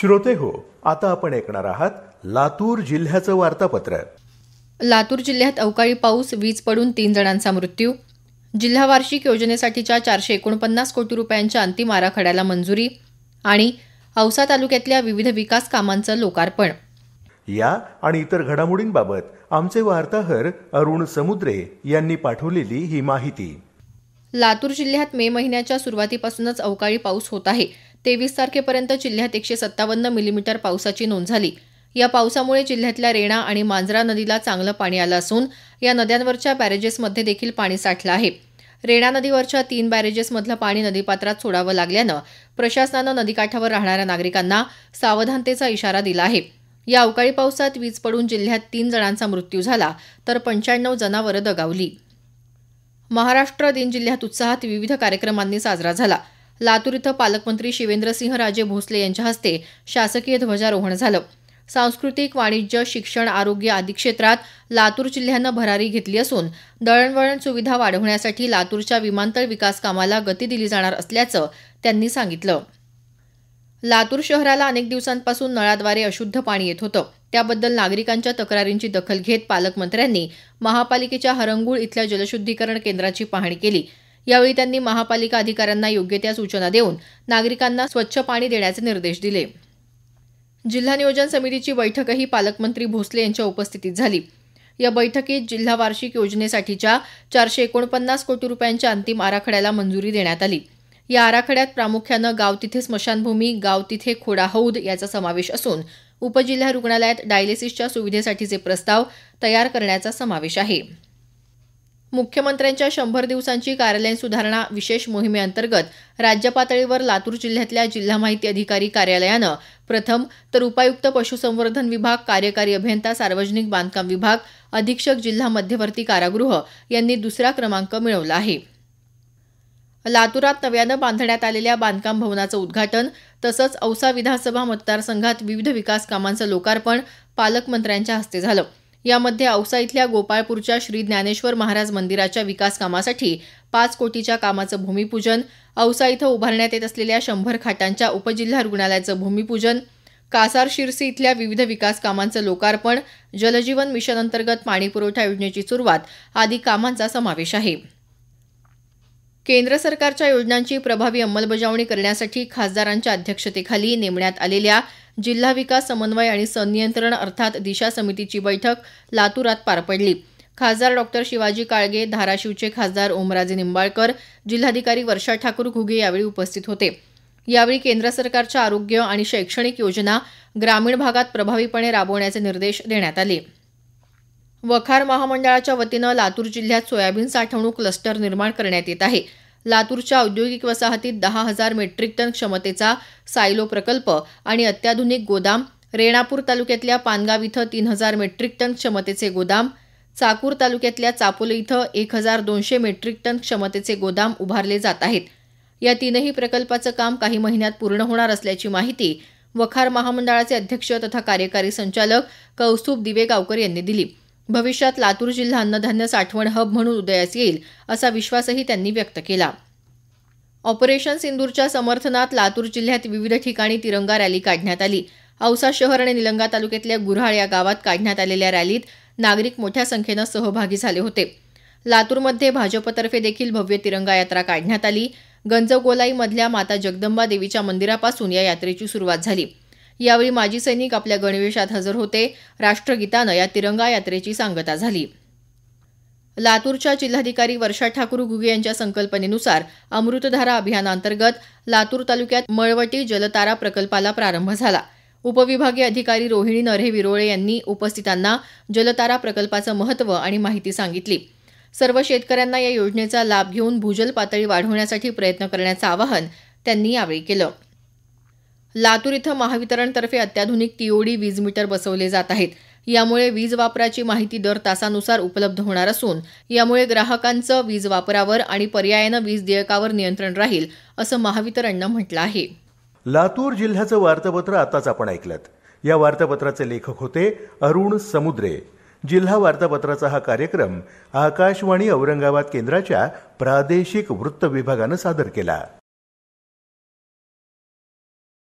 श्रोते हो, आता आपण ऐकणार आहात लातूर जिल्ह्याचं वार्तापत्र. लातूर जिल्ह्यात अवकाळी पाऊस, वीज पडून 3 जणांचा मृत्यू. जिल्हा वार्षिक योजनेसाठीच्या 449 कोटी रुपयांच्या अंतिम आराखड्याला मंजुरी आणि औसा तालुक्यातल्या विविध विकास कामांचं लोकार्पण. या आणि इतर घडामोडींबाबत आमचे वार्ताहर अरुण समुद्रे यांनी पाठवलेली ही माहिती. लातूर जिल्ह्यात मे महिन्याच्या सुरुवातीपासूनच अवकाळी पाऊस होत आहे. 23 तारखेपर्यंत जिल्ह्यात 157 मिलीमीटर पावसाची नोंद झाली. या पावसामुळे जिल्ह्यातल्या रेणा आणि मांजरा नदीला चांगलं पाणी आलं असून या नद्यांवरच्या बॅरेजेसमध्ये देखील पाणी साठलं आहे. रेणा नदीवरच्या 3 बॅरेजेसमधलं पाणी नदीपात्रात सोडावं लागल्यानं प्रशासनानं नदीकाठावर राहणाऱ्या नागरिकांना सावधानतेचा इशारा दिला आहे. या अवकाळी पावसात वीज पडून जिल्ह्यात 3 जणांचा मृत्यू झाला तर 95 जनावरं दगावली. महाराष्ट्र दिन जिल्ह्यात उत्साहात विविध कार्यक्रमांनी साजरा झाला. लातूर इथं पालकमंत्री शिवेंद्रसिंहराजे भोसले यांच्या हस्ते शासकीय ध्वजारोहण झालं. सांस्कृतिक, वाणिज्य, शिक्षण, आरोग्य आदी क्षेत्रात लातूर जिल्ह्यानं भरारी घेतली असून दळणवळण सुविधा वाढवण्यासाठी लातूरच्या विमानतळ विकास कामाला गती दिली जाणार असल्याचं त्यांनी सांगितलं. लातूर शहराला अनेक दिवसांपासून नळाद्वारे अशुद्ध पाणी येत होतं. त्याबद्दल नागरिकांच्या तक्रारींची दखल घेत पालकमंत्र्यांनी महापालिकेच्या हरंगुळ इथल्या जलशुद्धीकरण केंद्राची पाहणी केली. यावेळी त्यांनी महापालिका अधिकाऱ्यांना योग्य त्या सूचना देऊन नागरिकांना स्वच्छ पाणी देण्याचे निर्देश दिले. जिल्हा नियोजन समितीची बैठकही पालकमंत्री भोसले यांच्या उपस्थितीत झाली. या बैठकीत जिल्हा वार्षिक योजनेसाठीच्या 449 कोटी रुपयांच्या अंतिम आराखड्याला मंजुरी देण्यात आली. या आराखड्यात प्रामुख्यानं गाव तिथे स्मशानभूमी, गाव तिथे खोडा हौद याचा समावेश असून उपजिल्हा रुग्णालयात डायलिसिसच्या सुविधेसाठीचे प्रस्ताव तयार करण्याचा समावेश आहे. मुख्यमंत्र्यांच्या 100 दिवसांची कार्यालयीन सुधारणा विशेष मोहिमेअंतर्गत राज्य पातळीवर लातूर जिल्ह्यातल्या जिल्हा माहिती अधिकारी कार्यालयानं प्रथम तर उपायुक्त पशुसंवर्धन विभाग, कार्यकारी अभियंता सार्वजनिक बांधकाम विभाग, अधीक्षक जिल्हा मध्यवर्ती कारागृह यांनी दुसरा क्रमांक मिळवला आहे. लातूरात नव्यानं बांधण्यात आलेल्या बांधकाम भवनाचं उद्घाटन तसंच औसा विधानसभा मतदारसंघात विविध विकास कामांचं लोकार्पण पालकमंत्र्यांच्या हस्ते झालं. यामध्ये औसा इथल्या गोपाळपूरच्या श्री ज्ञानेश्वर महाराज मंदिराच्या विकास कामासाठी 5 कोटीच्या कामाचं भूमिपूजन, औसा इथं उभारण्यात येत असलेल्या 100 खाटांच्या उपजिल्हा रुग्णालयाचं भूमिपूजन, कासार शिरसी इथल्या विविध विकास कामांचं लोकार्पण, जलजीवन मिशन अंतर्गत पाणीपुरवठा योजनेची सुरुवात आदी कामांचा समावेश आहे. केंद्र सरकारच्या योजनांची प्रभावी अंमलबजावणी करण्यासाठी खासदारांच्या अध्यक्षतेखाली नेमण्यात आलेल्या जिल्हा विकास समन्वय आणि संनियंत्रण अर्थात दिशा समितीची बैठक लातूरात पार पडली. खासदार डॉ. शिवाजी काळगे, धाराशिवचे खासदार ओमराजे निंबाळकर, जिल्हाधिकारी वर्षा ठाकूर घुगे यावेळी उपस्थित होते. यावेळी केंद्र सरकारच्या आरोग्य आणि शैक्षणिक योजना ग्रामीण भागात प्रभावीपणे राबवण्याचे निर्देश देण्यात आले. वखार महामंडळाच्या वतीनं लातूर जिल्ह्यात सोयाबीन साठवणूक क्लस्टर निर्माण करण्यात येत आहे. लातूरच्या औद्योगिक वसाहतीत 10,000 मेट्रिक टन क्षमतेचा सायलो प्रकल्प आणि अत्याधुनिक गोदाम, रेणापूर तालुक्यातल्या पानगाव इथं 3,000 मेट्रिक टन क्षमतेचे गोदाम, चाकूर तालुक्यातल्या चापोले इथं 1,200 मेट्रिक टन क्षमतेचे गोदाम उभारले जात आहेत. या तीनही प्रकल्पाचं काम काही महिन्यात पूर्ण होणार असल्याची माहिती वखार महामंडळाचे अध्यक्ष तथा कार्यकारी संचालक कौस्तुभ दिवेगावकर यांनी दिली. भविष्यात लातूर जिल्हा अन्नधान्य साठवण हब म्हणून उदयास येईल असा विश्वासही त्यांनी व्यक्त केला. ऑपरेशन सिंदूरच्या समर्थनात लातूर जिल्ह्यात विविध ठिकाणी तिरंगा रॅली काढण्यात आली. औसा शहर आणि निलंगा तालुक्यातल्या गुऱ्हाळ या गावात काढण्यात आलेल्या रॅलीत नागरिक मोठ्या संख्येनं सहभागी झाले होते. लातूरमध्ये भाजपतर्फे देखील भव्य तिरंगा यात्रा काढण्यात आली. गंजगोलाईमधल्या माता जगदंबा देवीच्या मंदिरापासून या यात्रेची सुरुवात झाली. यावेळी माजी सैनिक आपल्या गणवेशात हजर होते. राष्ट्रगीतानं या तिरंगा यात्रेची सांगता झाली. लातूरच्या जिल्हाधिकारी वर्षा ठाकूर घुगे यांच्या संकल्पनेनुसार अमृतधारा अभियानांतर्गत लातूर तालुक्यात मळवटी जलतारा प्रकल्पाला प्रारंभ झाला. उपविभागीय अधिकारी रोहिणी नरहे विरोळे यांनी उपस्थितांना जलतारा प्रकल्पाचं महत्त्व आणि माहिती सांगितली. सर्व शेतकऱ्यांना या योजनेचा लाभ घेऊन भूजल पातळी वाढवण्यासाठी प्रयत्न करण्याचं आवाहन त्यांनी यावेळी केलं. लातूर इथं महावितरणतर्फे अत्याधुनिक टीओडी वीज मीटर बसवले जात आहेत. यामुळे वीज वापराची माहिती दर तासानुसार उपलब्ध होणार असून यामुळे ग्राहकांचं वीज वापरावर आणि पर्यायानं वीज देयकावर नियंत्रण राहील असं महावितरणनं म्हटलं आहे. लातूर जिल्ह्याचं वार्तापत्र आताच आपण ऐकलं. या वार्तापत्राचे लेखक होते अरुण समुद्रे. जिल्हा वार्तापत्राचा हा कार्यक्रम आकाशवाणी औरंगाबाद केंद्राच्या प्रादेशिक वृत्त विभागानं सादर केला.